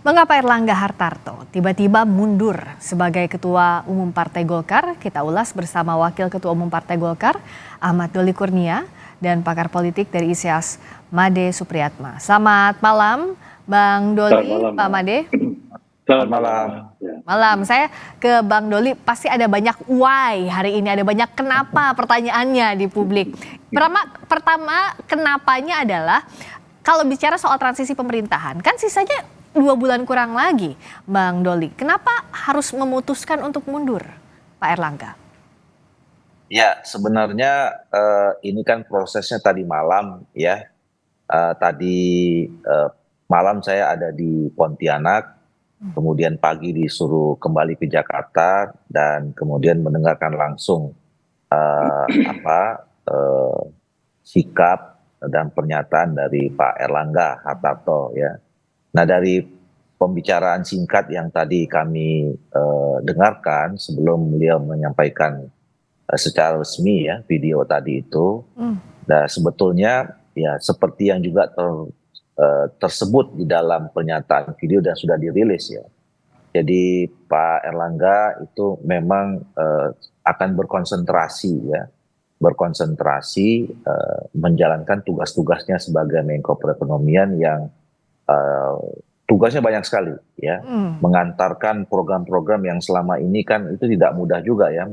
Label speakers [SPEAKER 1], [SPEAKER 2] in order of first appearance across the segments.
[SPEAKER 1] Mengapa Erlangga Hartarto tiba-tiba mundur sebagai Ketua Umum Partai Golkar? Kita ulas bersama Wakil Ketua Umum Partai Golkar, Ahmad Doli Kurnia, dan pakar politik dari ISEAS, Made Supriyatma. Selamat malam, Bang Doli,
[SPEAKER 2] malam,
[SPEAKER 1] Pak Made.
[SPEAKER 2] Selamat malam.
[SPEAKER 1] Malam, saya ke Bang Doli, pasti ada banyak why hari ini, ada banyak kenapa pertanyaannya di publik. Pertama kenapanya adalah, kalau bicara soal transisi pemerintahan, kan sisanya 2 bulan kurang lagi, Bang Doli. Kenapa harus memutuskan untuk mundur, Pak Erlangga?
[SPEAKER 3] Ya, sebenarnya ini kan prosesnya tadi malam ya. Malam saya ada di Pontianak, kemudian pagi disuruh kembali ke Jakarta dan kemudian mendengarkan langsung sikap dan pernyataan dari Pak Erlangga Hartarto ya. Nah, dari pembicaraan singkat yang tadi kami dengarkan sebelum beliau menyampaikan secara resmi ya video tadi itu, nah sebetulnya ya seperti yang juga tersebut di dalam pernyataan video dan sudah dirilis ya. Jadi Pak Erlangga itu memang akan berkonsentrasi menjalankan tugas-tugasnya sebagai Menko Perekonomian yang tugasnya banyak sekali ya, mengantarkan program-program yang selama ini kan itu tidak mudah juga ya,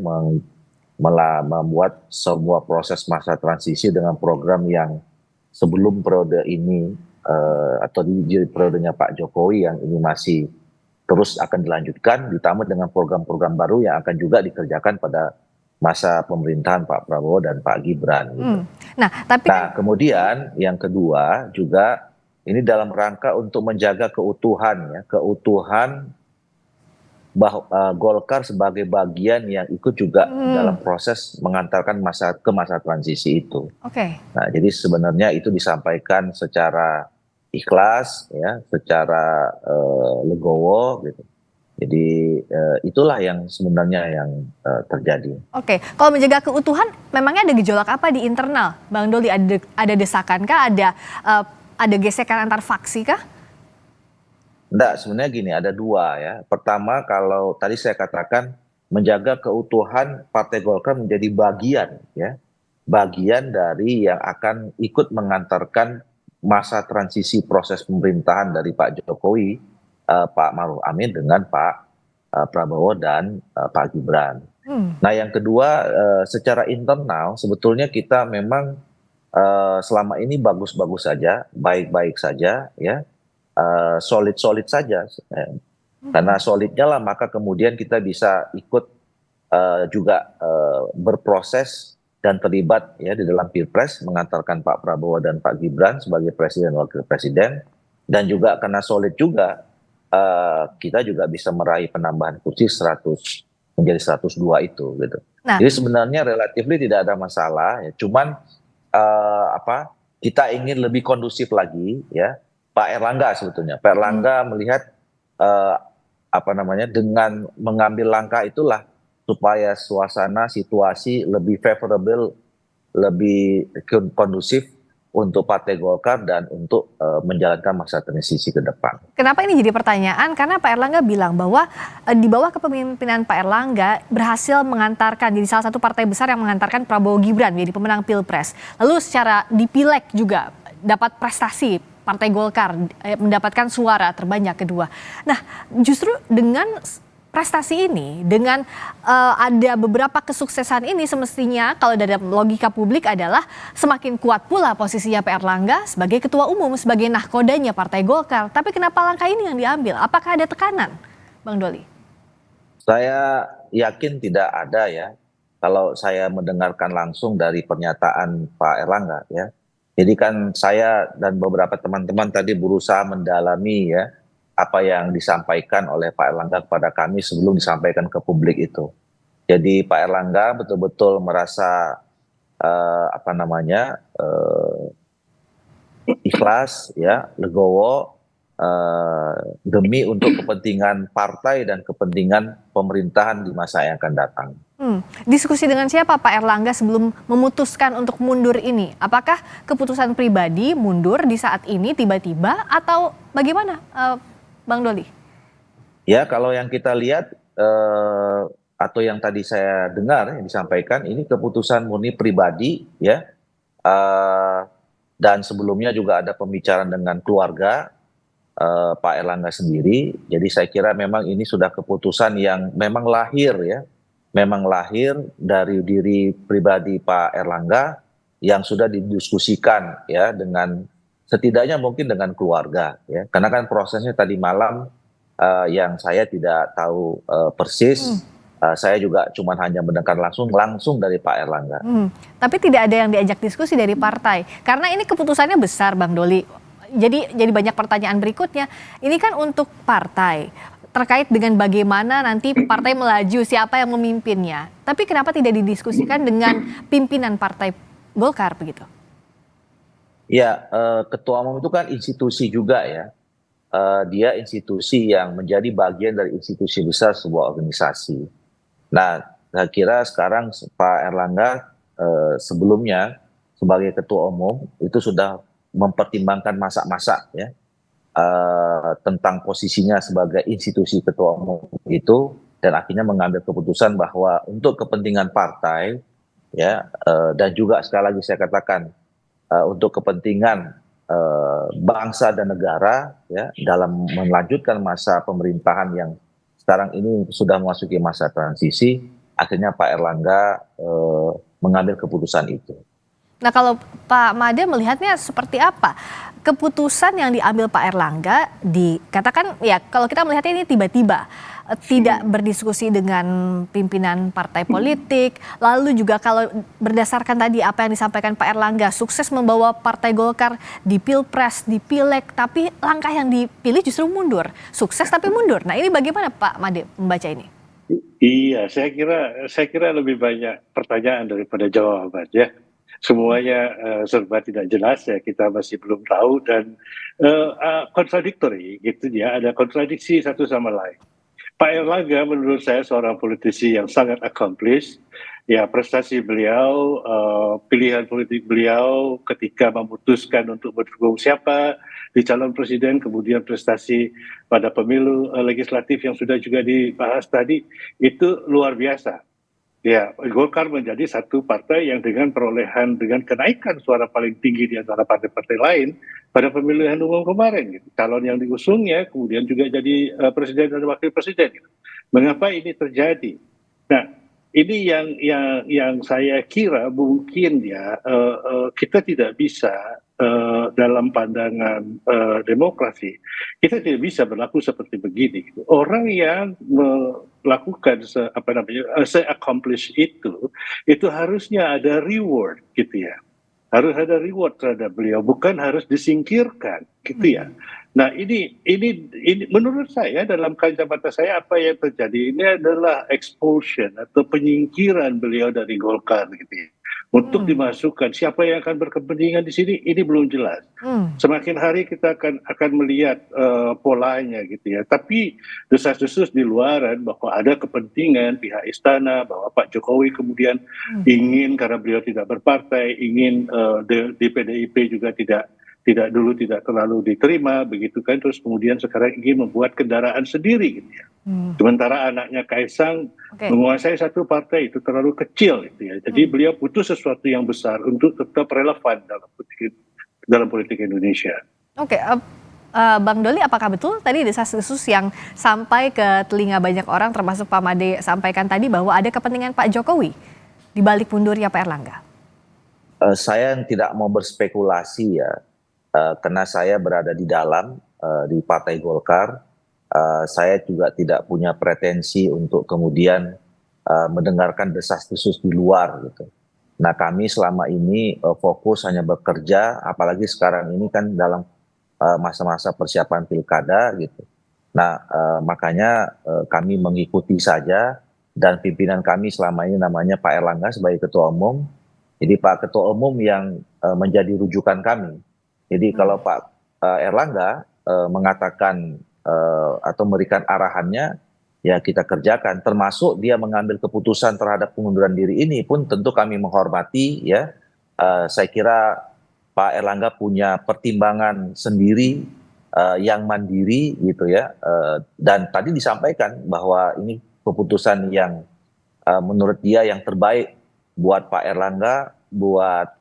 [SPEAKER 3] membuat semua proses masa transisi dengan program yang sebelum periode ini atau di periodenya Pak Jokowi yang ini masih terus akan dilanjutkan, ditambah dengan program-program baru yang akan juga dikerjakan pada masa pemerintahan Pak Prabowo dan Pak Gibran. Gitu.
[SPEAKER 1] Nah,
[SPEAKER 3] kemudian yang kedua juga ini dalam rangka untuk menjaga keutuhan Golkar sebagai bagian yang ikut juga dalam proses mengantarkan ke masa transisi itu. Nah, jadi sebenarnya itu disampaikan secara ikhlas ya, secara legowo gitu. Jadi itulah yang sebenarnya yang terjadi.
[SPEAKER 1] Kalau menjaga keutuhan, memangnya ada gejolak apa di internal, Bang Doli? Ada desakan kah? Ada gesekan antar faksi kah?
[SPEAKER 3] Enggak, sebenarnya gini, ada dua ya. Pertama, kalau tadi saya katakan menjaga keutuhan Partai Golkar menjadi bagian dari yang akan ikut mengantarkan masa transisi proses pemerintahan dari Pak Jokowi, Pak Maruf Amin dengan Pak Prabowo dan Pak Gibran. Nah, yang kedua, secara internal sebetulnya kita memang selama ini bagus-bagus saja, baik-baik saja ya. Solid-solid saja, karena solidnya lah maka kemudian kita bisa ikut juga berproses dan terlibat ya di dalam Pilpres mengantarkan Pak Prabowo dan Pak Gibran sebagai presiden dan wakil presiden, dan juga karena solid juga kita juga bisa meraih penambahan kursi 100 menjadi 102 itu gitu. Jadi sebenarnya relatif tidak ada masalah ya, cuman kita ingin lebih kondusif lagi ya. Pak Erlangga sebetulnya, Pak Erlangga melihat dengan mengambil langkah itulah supaya suasana situasi lebih favorable, lebih kondusif untuk Partai Golkar dan untuk menjalankan masa transisi ke depan.
[SPEAKER 1] Kenapa ini jadi pertanyaan? Karena Pak Erlangga bilang bahwa di bawah kepemimpinan Pak Erlangga berhasil mengantarkan, jadi salah satu partai besar yang mengantarkan Prabowo Gibran menjadi pemenang Pilpres. Lalu secara di Pileg juga dapat prestasi, Partai Golkar mendapatkan suara terbanyak kedua. Nah, justru dengan prestasi ini, dengan ada beberapa kesuksesan ini, semestinya kalau dari logika publik adalah semakin kuat pula posisinya Pak Erlangga sebagai ketua umum, sebagai nahkodanya Partai Golkar. Tapi kenapa langkah ini yang diambil? Apakah ada tekanan, Bang Doli?
[SPEAKER 3] Saya yakin tidak ada ya, kalau saya mendengarkan langsung dari pernyataan Pak Erlangga ya. Jadi kan saya dan beberapa teman-teman tadi berusaha mendalami ya apa yang disampaikan oleh Pak Erlangga kepada kami sebelum disampaikan ke publik itu. Jadi Pak Erlangga betul-betul merasa ikhlas ya, legowo demi untuk kepentingan partai dan kepentingan pemerintahan di masa yang akan datang.
[SPEAKER 1] Diskusi dengan siapa Pak Erlangga sebelum memutuskan untuk mundur ini? Apakah keputusan pribadi mundur di saat ini tiba-tiba atau bagaimana Bang Doli?
[SPEAKER 3] Ya, kalau yang kita lihat atau yang tadi saya dengar yang disampaikan, ini keputusan murni pribadi, ya. Eh, dan sebelumnya juga ada pembicaraan dengan keluarga Pak Erlangga sendiri. Jadi saya kira memang ini sudah keputusan yang memang lahir, ya, memang lahir dari diri pribadi Pak Erlangga yang sudah didiskusikan, ya, dengan setidaknya mungkin dengan keluarga, ya. Karena kan prosesnya tadi malam yang saya tidak tahu persis. Saya juga cuma hanya mendengar langsung dari Pak Erlangga.
[SPEAKER 1] Tapi tidak ada yang diajak diskusi dari partai, karena ini keputusannya besar, Bang Doli. Jadi banyak pertanyaan berikutnya. Ini kan untuk partai terkait dengan bagaimana nanti partai melaju, siapa yang memimpinnya. Tapi kenapa tidak didiskusikan dengan pimpinan partai Golkar begitu?
[SPEAKER 3] Ya, ketua umum itu kan institusi juga, ya. Dia institusi yang menjadi bagian dari institusi besar sebuah organisasi. Nah, saya kira sekarang Pak Erlangga sebelumnya sebagai ketua umum itu sudah mempertimbangkan masak-masak, ya, tentang posisinya sebagai institusi ketua umum itu, dan akhirnya mengambil keputusan bahwa untuk kepentingan partai, ya, dan juga sekali lagi saya katakan untuk kepentingan bangsa dan negara, ya, dalam melanjutkan masa pemerintahan yang sekarang ini sudah memasuki masa transisi, akhirnya Pak Erlangga mengambil keputusan itu.
[SPEAKER 1] Nah, kalau Pak Made melihatnya seperti apa? Keputusan yang diambil Pak Erlangga dikatakan, ya, kalau kita melihatnya ini tiba-tiba, tidak berdiskusi dengan pimpinan partai politik, lalu juga kalau berdasarkan tadi apa yang disampaikan Pak Erlangga, sukses membawa Partai Golkar di Pilpres, di Pileg, tapi langkah yang dipilih justru mundur, sukses tapi mundur. Nah, ini bagaimana Pak Made membaca ini?
[SPEAKER 2] Iya, saya kira lebih banyak pertanyaan daripada jawaban, ya. Semuanya serba tidak jelas, ya, kita masih belum tahu, dan kontradiktori gitu, ya, ada kontradiksi satu sama lain. Pak Erlangga menurut saya seorang politisi yang sangat accomplished, ya, prestasi beliau, pilihan politik beliau ketika memutuskan untuk mendukung siapa di calon presiden, kemudian prestasi pada pemilu legislatif yang sudah juga dibahas tadi, itu luar biasa. Ya, Golkar menjadi satu partai yang dengan perolehan, dengan kenaikan suara paling tinggi di antara partai-partai lain pada pemilihan umum kemarin. Gitu. Calon yang diusungnya kemudian juga jadi presiden dan wakil presiden. Gitu. Mengapa ini terjadi? Nah, ini yang saya kira mungkin, ya, kita tidak bisa dalam pandangan demokrasi, kita tidak bisa berlaku seperti begini. Gitu. Orang yang melakukan se-accomplish itu harusnya ada reward, gitu, ya. Harus ada reward terhadap beliau, bukan harus disingkirkan, gitu, ya. Nah, ini menurut saya, dalam kacamata saya, apa yang terjadi ini adalah expulsion atau penyingkiran beliau dari Golkar, gitu, ya. Untuk dimasukkan siapa yang akan berkepentingan di sini, ini belum jelas. Semakin hari kita akan melihat polanya, gitu, ya. Tapi desas-desus di luaran bahwa ada kepentingan pihak istana, bahwa Pak Jokowi kemudian ingin, karena beliau tidak berpartai, ingin di PDIP juga tidak terlalu diterima, begitu kan, terus kemudian sekarang ingin membuat kendaraan sendiri, gitu, ya. Sementara anaknya Kaisang menguasai satu partai itu terlalu kecil, gitu, ya. Jadi beliau butuh sesuatu yang besar untuk tetap relevan dalam politik Indonesia.
[SPEAKER 1] Oke, Bang Doli, apakah betul tadi desas-desus yang sampai ke telinga banyak orang, termasuk Pak Made sampaikan tadi, bahwa ada kepentingan Pak Jokowi di balik mundurnya Pak Erlangga?
[SPEAKER 3] Saya tidak mau berspekulasi, ya, karena saya berada di dalam di Partai Golkar. Saya juga tidak punya pretensi untuk kemudian mendengarkan desas-desus di luar, gitu. Nah, kami selama ini fokus hanya bekerja, apalagi sekarang ini kan dalam masa-masa persiapan pilkada, gitu. Nah, makanya kami mengikuti saja, dan pimpinan kami selama ini namanya Pak Erlangga sebagai ketua umum. Jadi Pak Ketua Umum yang menjadi rujukan kami. Jadi kalau Pak Erlangga mengatakan atau memberikan arahannya, ya kita kerjakan. Termasuk dia mengambil keputusan terhadap pengunduran diri ini pun tentu kami menghormati, ya. Saya kira Pak Erlangga punya pertimbangan sendiri yang mandiri gitu ya, dan tadi disampaikan bahwa ini keputusan yang menurut dia yang terbaik buat Pak Erlangga, buat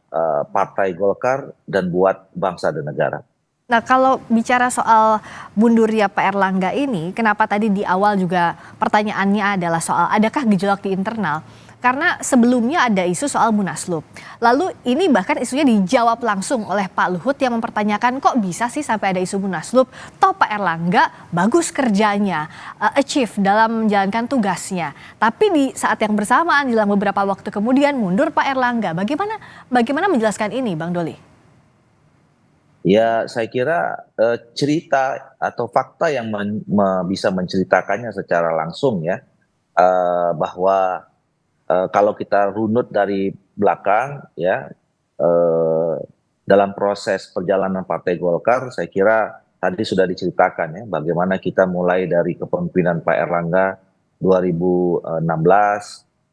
[SPEAKER 3] Partai Golkar, dan buat bangsa dan negara.
[SPEAKER 1] Nah, kalau bicara soal mundurnya Pak Erlangga ini, kenapa tadi di awal juga pertanyaannya adalah soal adakah gejolak di internal? Karena sebelumnya ada isu soal Munaslup. Lalu ini bahkan isunya dijawab langsung oleh Pak Luhut yang mempertanyakan kok bisa sih sampai ada isu Munaslup? Toh Pak Erlangga bagus kerjanya, achieve dalam menjalankan tugasnya. Tapi di saat yang bersamaan dalam beberapa waktu kemudian mundur Pak Erlangga. Bagaimana menjelaskan ini, Bang Doli?
[SPEAKER 3] Ya, saya kira cerita atau fakta yang bisa menceritakannya secara langsung ya, bahwa kalau kita runut dari belakang ya, dalam proses perjalanan Partai Golkar, saya kira tadi sudah diceritakan ya, bagaimana kita mulai dari kepemimpinan Pak Erlangga 2016,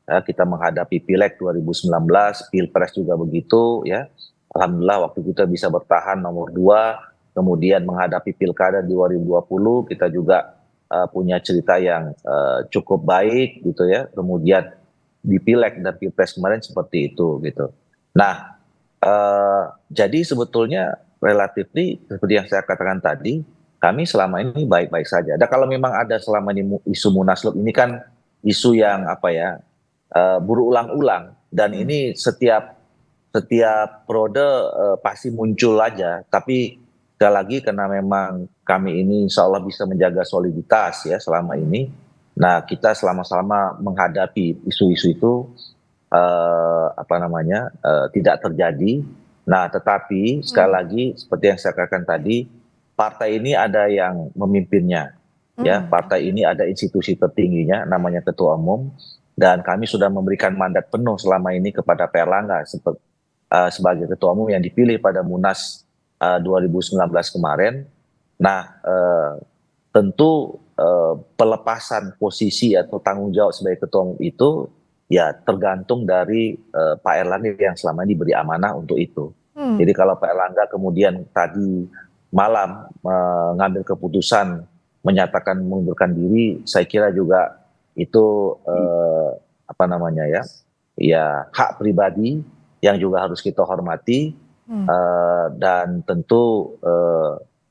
[SPEAKER 3] ya, kita menghadapi Pileg 2019, Pilpres juga begitu ya. Alhamdulillah waktu kita bisa bertahan nomor 2, kemudian menghadapi Pilkada 2020 kita juga punya cerita yang cukup baik gitu ya. Kemudian di Pileg dan Pilpres kemarin seperti itu gitu. Nah, jadi sebetulnya relatif seperti yang saya katakan tadi, kami selama ini baik-baik saja. Dan kalau memang ada selama ini isu Munaslup, ini kan isu yang apa ya, berulang-ulang, dan ini setiap periode pasti muncul aja, tapi sekali lagi karena memang kami ini insya Allah bisa menjaga soliditas ya selama ini. Nah, kita selama-selama menghadapi isu-isu itu tidak terjadi. Nah, tetapi sekali lagi seperti yang saya katakan tadi, partai ini ada yang memimpinnya, ya. Partai ini ada institusi tertingginya, namanya Ketua Umum, dan kami sudah memberikan mandat penuh selama ini kepada Pak Erlangga sebagai Ketua Umum yang dipilih pada Munas 2019 kemarin. Nah, tentu pelepasan posisi atau tanggung jawab sebagai Ketua Umum itu ya tergantung dari Pak Erlangga yang selama ini diberi amanah untuk itu. Jadi kalau Pak Erlangga kemudian tadi malam mengambil keputusan menyatakan mengundurkan diri, saya kira juga itu hak pribadi yang juga harus kita hormati, dan tentu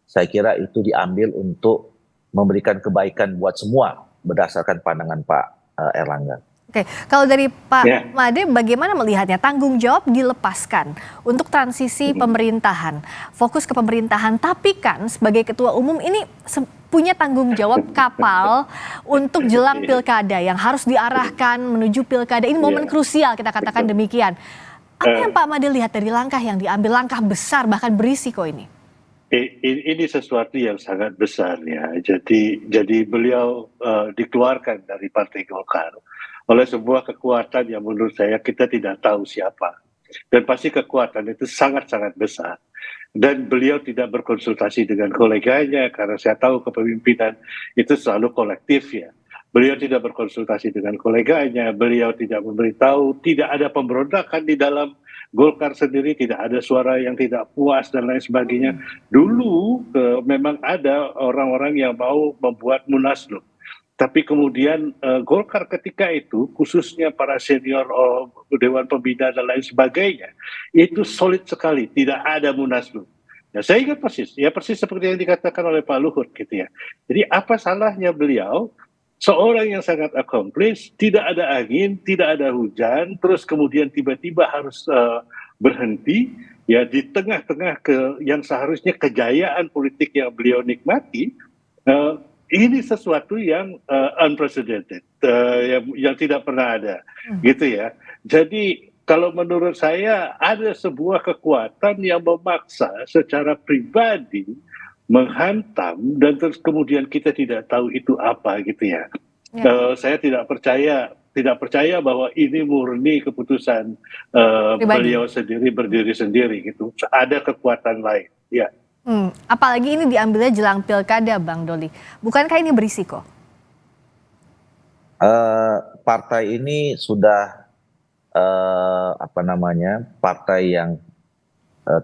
[SPEAKER 3] saya kira itu diambil untuk memberikan kebaikan buat semua berdasarkan pandangan Pak Erlangga.
[SPEAKER 1] Oke, kalau dari Pak Made bagaimana melihatnya? Tanggung jawab dilepaskan untuk transisi pemerintahan, fokus ke pemerintahan, tapi kan sebagai Ketua Umum ini punya tanggung jawab kapal untuk jelang pilkada yang harus diarahkan menuju pilkada. Ini momen krusial, kita katakan demikian. Apa yang Pak Made lihat dari langkah yang diambil, langkah besar bahkan berisiko ini?
[SPEAKER 2] Ini sesuatu yang sangat besar ya. Jadi beliau dikeluarkan dari Partai Golkar oleh sebuah kekuatan yang menurut saya kita tidak tahu siapa. Dan pasti kekuatan itu sangat-sangat besar. Dan beliau tidak berkonsultasi dengan koleganya, karena saya tahu kepemimpinan itu selalu kolektif ya. Beliau tidak berkonsultasi dengan koleganya, beliau tidak memberitahu, tidak ada pemberontakan di dalam Golkar sendiri, tidak ada suara yang tidak puas dan lain sebagainya. Dulu memang ada orang-orang yang mau membuat Munaslup. Tapi kemudian Golkar ketika itu, khususnya para senior Dewan Pembina dan lain sebagainya, itu solid sekali, tidak ada Munaslup. Ya, saya ingat persis seperti yang dikatakan oleh Pak Luhut gitu ya. Jadi apa salahnya beliau, seorang yang sangat accomplished, tidak ada angin, tidak ada hujan, terus kemudian tiba-tiba harus berhenti ya di tengah-tengah yang seharusnya kejayaan politik yang beliau nikmati. Ini sesuatu yang unprecedented, yang tidak pernah ada, gitu ya. Jadi kalau menurut saya ada sebuah kekuatan yang memaksa secara pribadi menghantam, dan terus kemudian kita tidak tahu itu apa, gitu ya. Saya tidak percaya bahwa ini murni keputusan beliau sendiri berdiri sendiri, gitu. Ada kekuatan lain, ya.
[SPEAKER 1] Apalagi ini diambilnya jelang pilkada, Bang Doli. Bukankah ini berisiko?
[SPEAKER 3] Partai ini sudah partai yang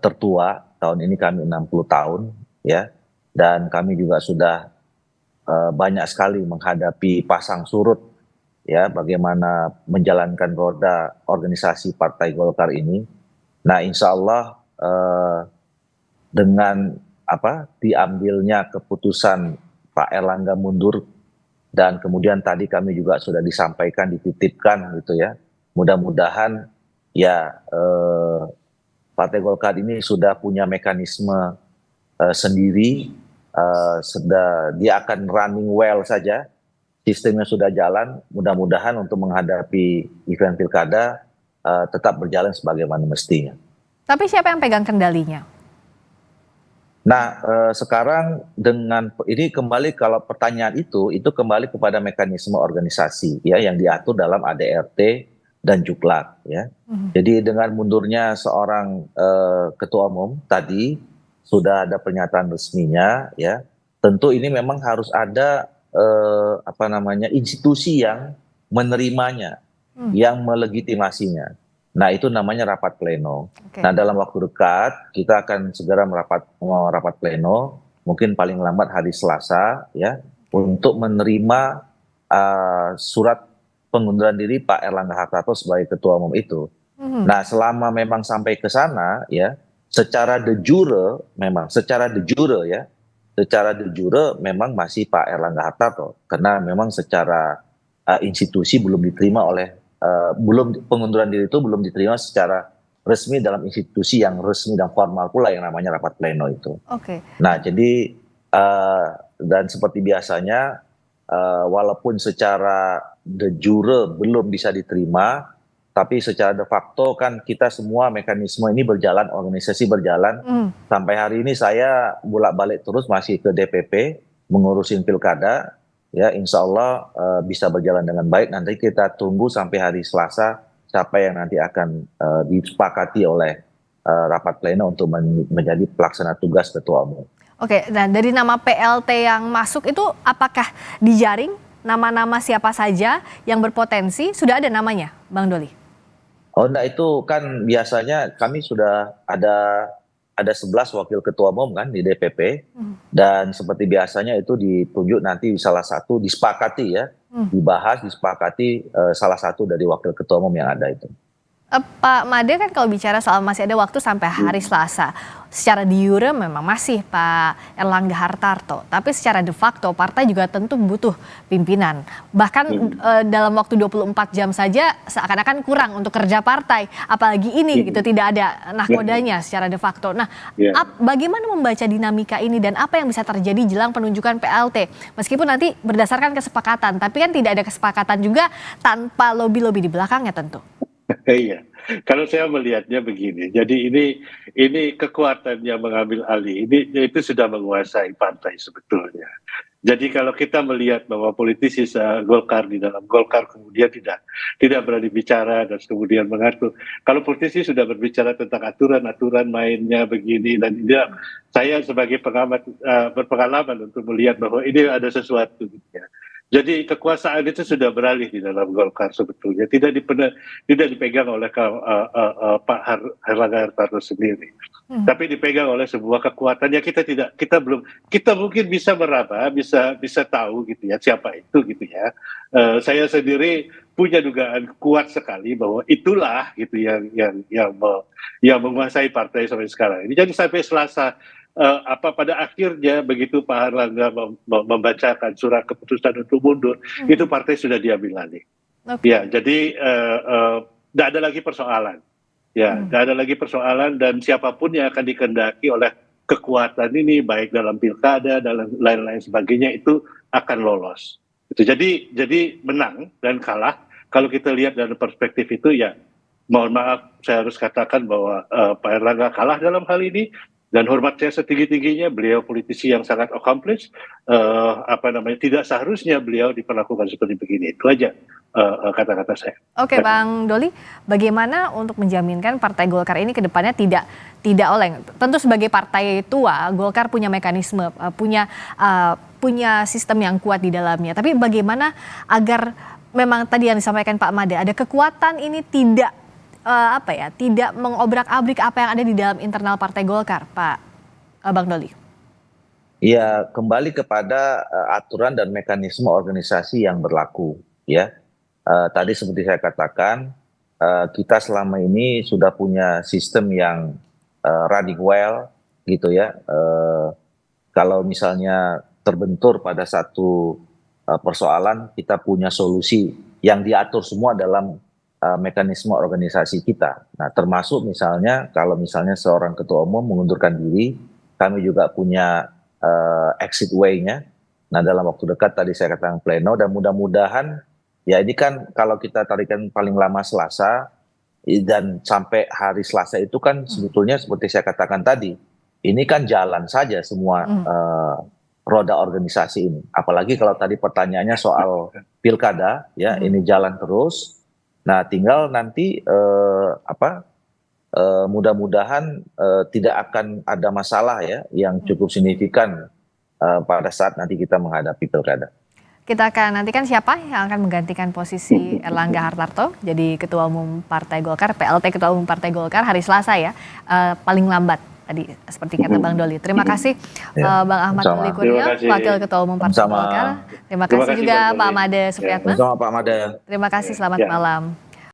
[SPEAKER 3] tertua. Tahun ini kami 60 tahun, ya. dan kami juga sudah banyak sekali menghadapi pasang surut ya bagaimana menjalankan roda organisasi Partai Golkar ini. Nah, insya Allah dengan diambilnya keputusan Pak Erlangga mundur dan kemudian tadi kami juga sudah disampaikan, dititipkan gitu ya. Mudah-mudahan ya Partai Golkar ini sudah punya mekanisme sendiri, dia akan running well saja, sistemnya sudah jalan. Mudah-mudahan untuk menghadapi event pilkada tetap berjalan sebagaimana mestinya.
[SPEAKER 1] Tapi siapa yang pegang kendalinya?
[SPEAKER 3] Nah, sekarang dengan ini kembali kalau pertanyaan itu kembali kepada mekanisme organisasi ya yang diatur dalam ADRT dan Juklak ya. Jadi dengan mundurnya seorang ketua umum tadi sudah ada pernyataan resminya ya. Tentu ini memang harus ada institusi yang menerimanya, yang melegitimasinya. Nah, itu namanya rapat pleno. Okay. Nah, dalam waktu dekat kita akan segera merapat pleno, mungkin paling lambat hari Selasa ya, untuk menerima surat pengunduran diri Pak Erlangga Hartarto sebagai ketua umum itu. Nah, selama memang sampai ke sana ya, secara de jure memang masih Pak Erlangga Hartarto karena memang secara institusi belum diterima oleh pengunduran diri itu belum diterima secara resmi dalam institusi yang resmi dan formal pula yang namanya rapat pleno itu.
[SPEAKER 1] Oke.
[SPEAKER 3] Nah, jadi dan seperti biasanya walaupun secara de jure belum bisa diterima, tapi secara de facto kan kita semua mekanisme ini berjalan, organisasi berjalan. Sampai hari ini saya bolak-balik terus masih ke DPP mengurusin pilkada. Ya, insya Allah bisa berjalan dengan baik. Nanti kita tunggu sampai hari Selasa siapa yang nanti akan disepakati oleh rapat pleno untuk menjadi pelaksana tugas ketua umum.
[SPEAKER 1] Oke, nah dari nama PLT yang masuk itu apakah dijaring nama-nama siapa saja yang berpotensi? Sudah ada namanya, Bang Doli?
[SPEAKER 3] Oh, enggak, itu kan biasanya kami sudah ada 11 wakil ketua umum kan di DPP dan seperti biasanya itu ditunjuk nanti salah satu disepakati ya, disepakati salah satu dari wakil ketua umum yang ada itu.
[SPEAKER 1] Pak Made kan kalau bicara soal masih ada waktu sampai hari Selasa, secara de jure memang masih Pak Erlangga Hartarto, tapi secara de facto partai juga tentu butuh pimpinan. Bahkan dalam waktu 24 jam saja seakan-akan kurang untuk kerja partai, apalagi ini gitu tidak ada nahkodanya secara de facto. Nah, bagaimana membaca dinamika ini dan apa yang bisa terjadi jelang penunjukan PLT? Meskipun nanti berdasarkan kesepakatan, tapi kan tidak ada kesepakatan juga tanpa lobby-lobby di belakangnya tentu.
[SPEAKER 2] Iya, kalau saya melihatnya begini, jadi ini kekuatan yang mengambil alih ini itu sudah menguasai partai sebetulnya. Jadi kalau kita melihat bahwa politisi Golkar di dalam Golkar kemudian tidak berani bicara dan kemudian mengatur. Kalau politisi sudah berbicara tentang aturan mainnya begini dan tidak, saya sebagai pengamat berpengalaman untuk melihat bahwa ini ada sesuatu gitu ya. Jadi kekuasaan itu sudah beralih di dalam Golkar sebetulnya, tidak dipegang oleh Pak Erlangga Hartarto sendiri, tapi dipegang oleh sebuah kekuatan yang kita mungkin bisa meraba, bisa tahu gitu ya siapa itu gitu ya. Saya sendiri punya dugaan kuat sekali bahwa itulah gitu yang menguasai partai sampai sekarang ini. Jadi sampai Selasa pada akhirnya begitu Pak Erlangga membacakan surat keputusan untuk mundur, itu partai sudah diambil alih. Ya, jadi tidak ada lagi persoalan. Ya, tidak ada lagi persoalan dan siapapun yang akan dikehendaki oleh kekuatan ini, baik dalam pilkada dan lain-lain sebagainya itu akan lolos. Itu jadi menang dan kalah. Kalau kita lihat dari perspektif itu ya, mohon maaf saya harus katakan bahwa Pak Erlangga kalah dalam hal ini. Dan hormat saya setinggi-tingginya, beliau politisi yang sangat accomplished, tidak seharusnya beliau diperlakukan seperti begini. Itu aja kata-kata saya.
[SPEAKER 1] Oke, Bang Doli, bagaimana untuk menjaminkan Partai Golkar ini ke depannya tidak oleng? Tentu sebagai partai tua, Golkar punya mekanisme, punya sistem yang kuat di dalamnya. Tapi bagaimana agar memang tadi yang disampaikan Pak Made, ada kekuatan ini tidak mengobrak-abrik apa yang ada di dalam internal Partai Golkar, Bang Doli?
[SPEAKER 3] Ya, kembali kepada aturan dan mekanisme organisasi yang berlaku, ya. Tadi seperti saya katakan, kita selama ini sudah punya sistem yang running well, gitu ya. Kalau misalnya terbentur pada satu persoalan, kita punya solusi yang diatur semua dalam mekanisme organisasi kita. Nah, termasuk misalnya kalau misalnya seorang ketua umum mengundurkan diri, kami juga punya exit way-nya. Nah, dalam waktu dekat tadi saya katakan pleno, dan mudah-mudahan ya ini kan kalau kita tarikan paling lama Selasa dan sampai hari Selasa itu kan sebetulnya seperti saya katakan tadi, ini kan jalan saja semua roda organisasi ini. Apalagi kalau tadi pertanyaannya soal pilkada, ya ini jalan terus. Nah, tinggal nanti mudah-mudahan tidak akan ada masalah ya yang cukup signifikan pada saat nanti kita menghadapi pilkada.
[SPEAKER 1] Kita akan nantikan siapa yang akan menggantikan posisi Erlangga Hartarto jadi Ketua Umum Partai Golkar, PLT Ketua Umum Partai Golkar hari Selasa ya, paling lambat tadi seperti kata Bang Doli. Terima kasih Bang Ahmad Doli Kurnia, Wakil Ketua Umum Partai Golkar. Terima kasih juga Pak Made Supriyatna.
[SPEAKER 3] Sama Pak Made.
[SPEAKER 1] Terima kasih, selamat malam.